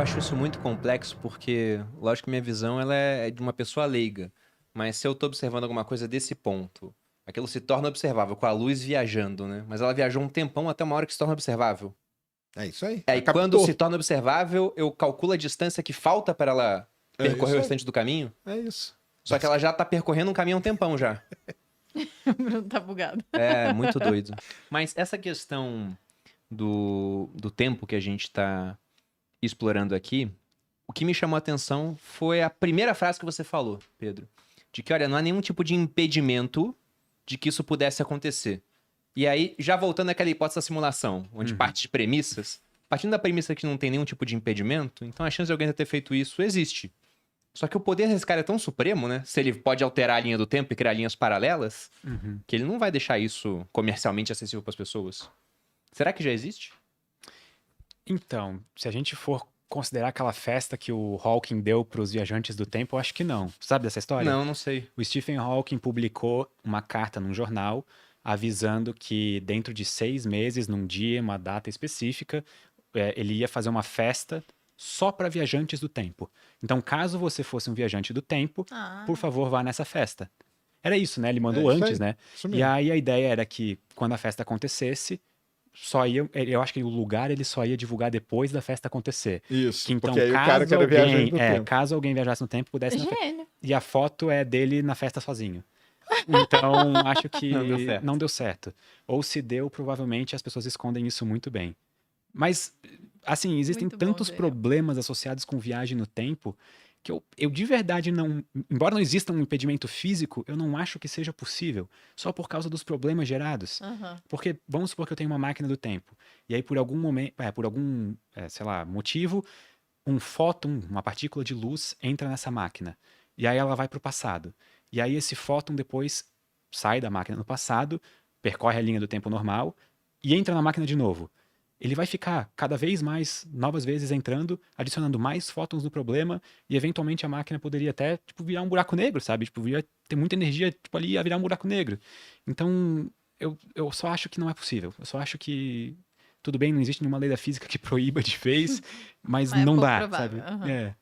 acho isso muito complexo porque, lógico que minha visão ela é de uma pessoa leiga, mas se eu tô observando alguma coisa desse ponto, aquilo se torna observável com a luz viajando, né? Mas ela viajou um tempão até uma hora que se torna observável. É isso aí. Aí Ela quando se captou. torna observável, eu calculo a distância que falta para ela É percorrer isso o aí. restante do caminho, É isso. só que ela já tá percorrendo um caminho há um tempão já. O Bruno tá bugado. É, muito doido. Mas essa questão do tempo que a gente tá explorando aqui, o que me chamou a atenção foi a primeira frase que você falou, Pedro. De que, olha, não há nenhum tipo de impedimento de que isso pudesse acontecer. E aí, já voltando àquela hipótese da simulação, onde parte de premissas, partindo da premissa que não tem nenhum tipo de impedimento, então a chance de alguém ter feito isso existe. Só que o poder desse cara é tão supremo, né? Se ele pode alterar a linha do tempo e criar linhas paralelas, que ele não vai deixar isso comercialmente acessível para as pessoas. Será que já existe? Então, se a gente for considerar aquela festa que o Hawking deu para os viajantes do tempo, eu acho que não. Sabe dessa história? Não, não sei. O Stephen Hawking publicou uma carta num jornal avisando que dentro de 6 meses, num dia, uma data específica, ele ia fazer uma festa só para viajantes do tempo. Então, caso você fosse um viajante do tempo, por favor, vá nessa festa. Era isso, né? Ele mandou isso antes, aí. né? Isso E mesmo. aí a ideia era que quando a festa acontecesse, só ia, eu acho que o lugar ele só ia divulgar depois da festa acontecer. Isso. Que, então, Porque aí o cara que era viajante do tempo. caso alguém viajasse no tempo, pudesse ir na festa. Gênio. E a foto é dele na festa sozinho. Então, acho que Não deu certo. não deu certo. Ou se deu, provavelmente as pessoas escondem isso muito bem. Mas, assim, existem Muito bom, tantos Daniel. problemas associados com viagem no tempo que eu de verdade não... Embora não exista um impedimento físico, eu não acho que seja possível. Só por causa dos problemas gerados. Aham. Porque, vamos supor que eu tenho uma máquina do tempo. E aí, por algum momento, sei lá, motivo, um fóton, uma partícula de luz, entra nessa máquina. E aí ela vai para o passado. E aí esse fóton depois sai da máquina no passado, percorre a linha do tempo normal e entra na máquina de novo. Ele vai ficar cada vez mais, novas vezes entrando, adicionando mais fótons no problema e eventualmente a máquina poderia até tipo, virar um buraco negro, sabe? Tipo, ia ter muita energia tipo, ali a virar um buraco negro. Então, eu só acho que não é possível. Eu só acho que tudo bem, não existe nenhuma lei da física que proíba de vez, mas Mas é não pouco dá, provável, sabe? aham. É.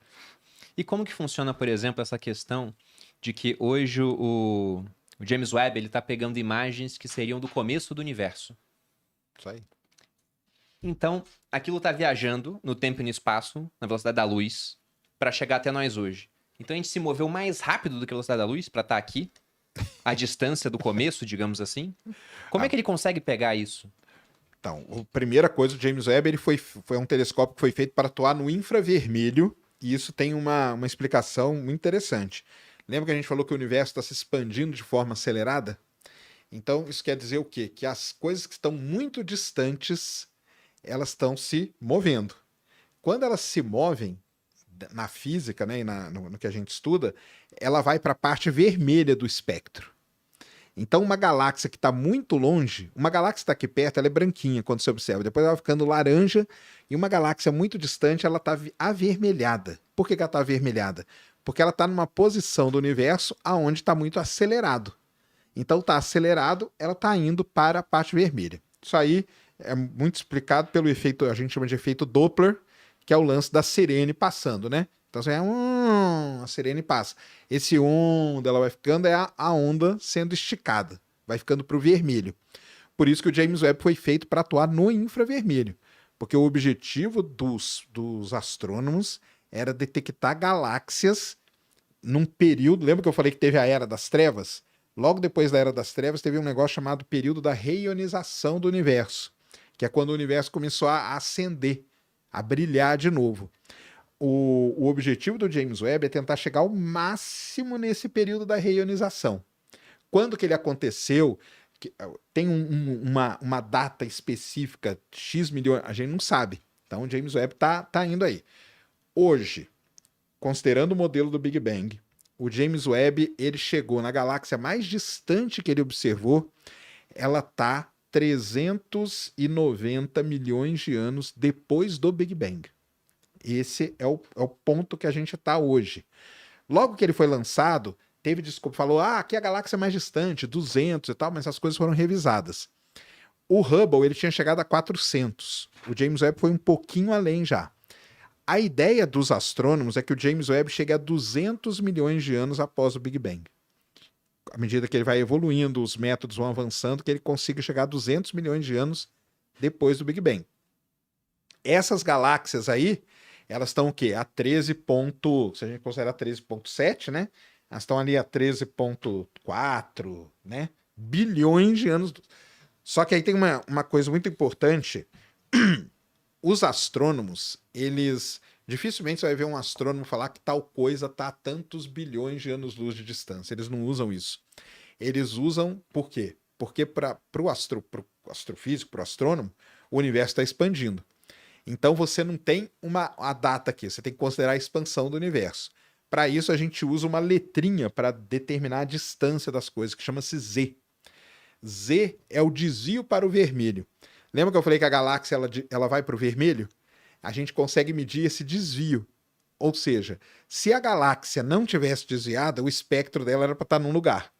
E como que funciona, por exemplo, essa questão de que hoje o James Webb ele tá pegando imagens que seriam do começo do universo. Isso aí. Então, aquilo tá viajando no tempo e no espaço, na velocidade da luz, para chegar até nós hoje. Então a gente se moveu mais rápido do que a velocidade da luz para estar aqui, a distância do começo, digamos assim. Como é que ele consegue pegar isso? Então, a primeira coisa, o James Webb ele foi um telescópio que foi feito para atuar no infravermelho, e isso tem uma explicação muito interessante. Lembra que a gente falou que o universo está se expandindo de forma acelerada? Então, isso quer dizer o quê? Que as coisas que estão muito distantes, elas estão se movendo. Quando elas se movem, na física, né, e no que a gente estuda, ela vai para a parte vermelha do espectro. Então, uma galáxia que está muito longe, uma galáxia que está aqui perto, ela é branquinha quando você observa, depois ela vai ficando laranja, e uma galáxia muito distante, ela está avermelhada. Por que ela está avermelhada? Porque ela está numa posição do universo aonde está muito acelerado. Então, está acelerado, ela está indo para a parte vermelha. Isso aí é muito explicado pelo efeito, a gente chama de efeito Doppler, que é o lance da sirene passando, né? Então você a sirene passa. Esse dela vai ficando é a onda sendo esticada, vai ficando para o vermelho. Por isso que o James Webb foi feito para atuar no infravermelho, porque o objetivo dos astrônomos era detectar galáxias num período. Lembra que eu falei que teve a Era das Trevas? Logo depois da Era das Trevas teve um negócio chamado período da reionização do universo, que é quando o universo começou a ascender, a brilhar de novo. O objetivo do James Webb é tentar chegar ao máximo nesse período da reionização. Quando que ele aconteceu, tem uma data específica, X milhões, a gente não sabe. Então o James Webb tá indo aí. Hoje, considerando o modelo do Big Bang, o James Webb ele chegou na galáxia mais distante que ele observou, ela tá 390 milhões de anos depois do Big Bang. Esse é o ponto que a gente está hoje. Logo que ele foi lançado, teve desculpa, falou, aqui é a galáxia mais distante, 200 e tal, mas essas coisas foram revisadas. O Hubble, ele tinha chegado a 400. O James Webb foi um pouquinho além já. A ideia dos astrônomos é que o James Webb chegue a 200 milhões de anos após o Big Bang. À medida que ele vai evoluindo, os métodos vão avançando, que ele consiga chegar a 200 milhões de anos depois do Big Bang. Essas galáxias aí, elas estão o quê? A 13. Se a gente considerar 13,7, né? Elas estão ali a 13,4, né? Bilhões de anos. Só que aí tem uma coisa muito importante. Os astrônomos, eles... Dificilmente você vai ver um astrônomo falar que tal coisa está a tantos bilhões de anos-luz de distância. Eles não usam isso. Eles usam por quê? Porque para o astrofísico, para o astrônomo, o universo está expandindo. Então você não tem a data aqui, você tem que considerar a expansão do universo. Para isso a gente usa uma letrinha para determinar a distância das coisas, que chama-se Z. Z é o desvio para o vermelho. Lembra que eu falei que a galáxia ela vai para o vermelho? A gente consegue medir esse desvio. Ou seja, se a galáxia não tivesse desviada, o espectro dela era para estar num lugar.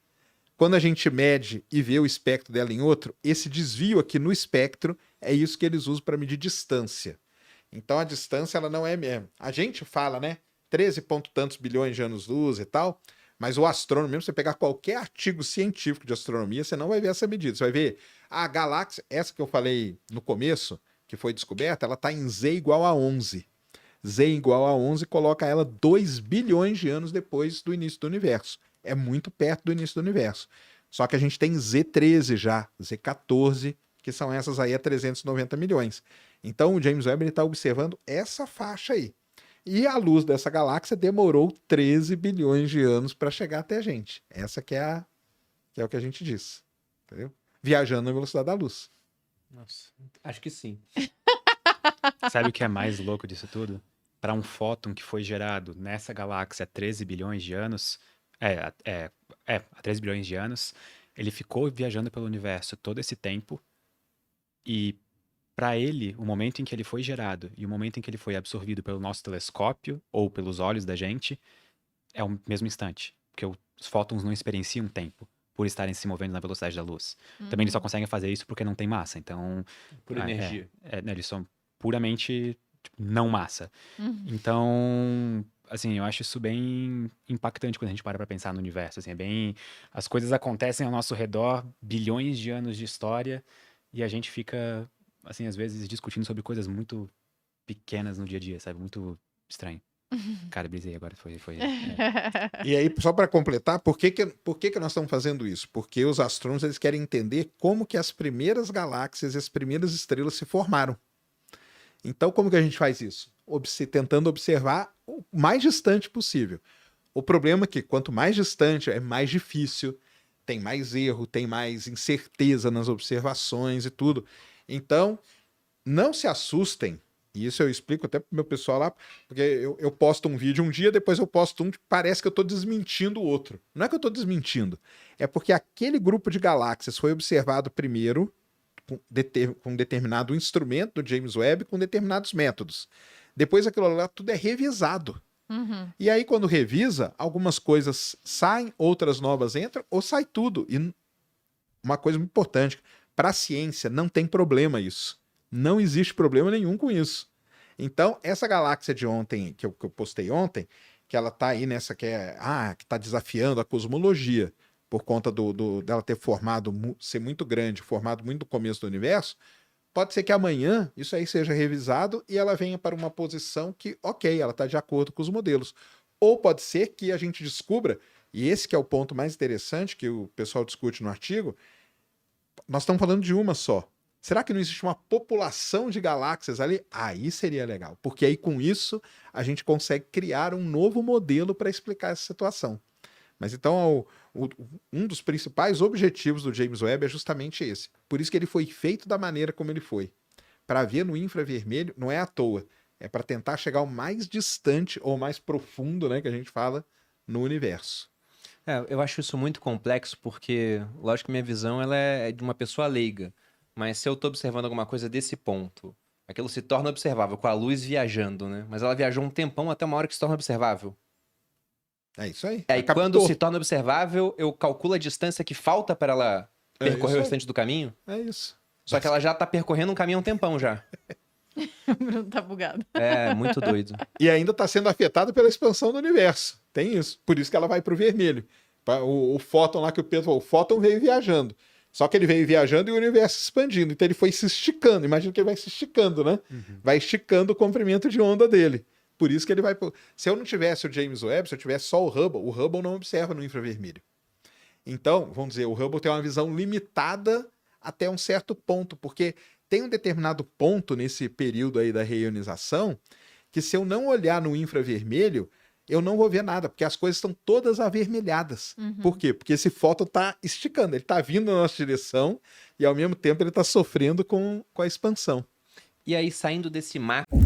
Quando a gente mede e vê o espectro dela em outro, esse desvio aqui no espectro é isso que eles usam para medir distância. Então a distância ela não é mesmo. A gente fala, né? 13 ponto tantos bilhões de anos-luz e tal, mas o astrônomo, mesmo você pegar qualquer artigo científico de astronomia, você não vai ver essa medida. Você vai ver a galáxia, essa que eu falei no começo, que foi descoberta, ela está em Z igual a 11. Z igual a 11 coloca ela 2 bilhões de anos depois do início do universo. É muito perto do início do universo. Só que a gente tem Z13 já, Z14, que são essas aí a 390 milhões. Então o James Webb está observando essa faixa aí. E a luz dessa galáxia demorou 13 bilhões de anos para chegar até a gente. Essa que é o que a gente diz. Entendeu? Viajando na velocidade da luz. Nossa, acho que sim. Sabe o que é mais louco disso tudo? Para um fóton que foi gerado nessa galáxia há 13 bilhões de anos, há 13 bilhões de anos, ele ficou viajando pelo universo todo esse tempo e para ele, o momento em que ele foi gerado e o momento em que ele foi absorvido pelo nosso telescópio ou pelos olhos da gente é o mesmo instante, porque os fótons não experienciam tempo por estarem se movendo na velocidade da luz. Também eles só conseguem fazer isso porque não tem massa, então... Por energia. Né, eles são puramente não massa. Então, assim, eu acho isso bem impactante quando a gente para pra pensar no universo, assim, as coisas acontecem ao nosso redor, bilhões de anos de história, e a gente fica, assim, às vezes discutindo sobre coisas muito pequenas no dia a dia, sabe? Muito estranho. Cara, brisei agora, E aí, só para completar, por que nós estamos fazendo isso? Porque os astrônomos eles querem entender como que as primeiras galáxias e as primeiras estrelas se formaram. Então, como que a gente faz isso? Tentando observar o mais distante possível. O problema é que quanto mais distante, é mais difícil, tem mais erro, tem mais incerteza nas observações e tudo. Então, não se assustem. E isso eu explico até pro meu pessoal lá, porque eu posto um vídeo um dia, depois eu posto um que parece que eu estou desmentindo o outro. Não é que eu estou desmentindo, é porque aquele grupo de galáxias foi observado primeiro com determinado instrumento do James Webb, com determinados métodos. Depois aquilo lá tudo é revisado. E aí quando revisa, algumas coisas saem, outras novas entram, ou sai tudo. E uma coisa muito importante, para a ciência não tem problema isso. Não existe problema nenhum com isso. Então, essa galáxia de ontem, que eu postei ontem, que ela tá aí nessa que está desafiando a cosmologia, por conta dela ter ser muito grande, formado muito no começo do universo, pode ser que amanhã isso aí seja revisado e ela venha para uma posição que, ok, ela está de acordo com os modelos. Ou pode ser que a gente descubra, e esse que é o ponto mais interessante que o pessoal discute no artigo, nós estamos falando de uma só. Será que não existe uma população de galáxias ali? Aí seria legal, porque aí com isso a gente consegue criar um novo modelo para explicar essa situação. Mas então um dos principais objetivos do James Webb é justamente esse. Por isso que ele foi feito da maneira como ele foi. Para ver no infravermelho não é à toa, é para tentar chegar o mais distante ou mais profundo, né, que a gente fala, no universo. Eu acho isso muito complexo porque, lógico que minha visão ela é de uma pessoa leiga. Mas se eu tô observando alguma coisa desse ponto, aquilo se torna observável, com a luz viajando, né? Mas ela viajou um tempão até uma hora que se torna observável. É isso aí. Aí quando se torna observável, eu calculo a distância que falta para ela percorrer o restante do caminho. É isso. Só que ela já tá percorrendo um caminho há um tempão já. O Bruno tá bugado. É, muito doido. E ainda está sendo afetado pela expansão do universo. Tem isso. Por isso que ela vai para o vermelho. O fóton lá que o Pedro falou, o fóton veio viajando. Só que ele veio viajando e o universo expandindo. Então ele foi se esticando. Imagina que ele vai se esticando, né? Vai esticando o comprimento de onda dele. Por isso que ele vai... Se eu não tivesse o James Webb, se eu tivesse só o Hubble não observa no infravermelho. Então, vamos dizer, o Hubble tem uma visão limitada até um certo ponto, porque tem um determinado ponto nesse período aí da reionização que se eu não olhar no infravermelho, eu não vou ver nada, porque as coisas estão todas avermelhadas. Por quê? Porque esse fóton está esticando, ele está vindo na nossa direção e ao mesmo tempo ele está sofrendo com a expansão. E aí, saindo desse macro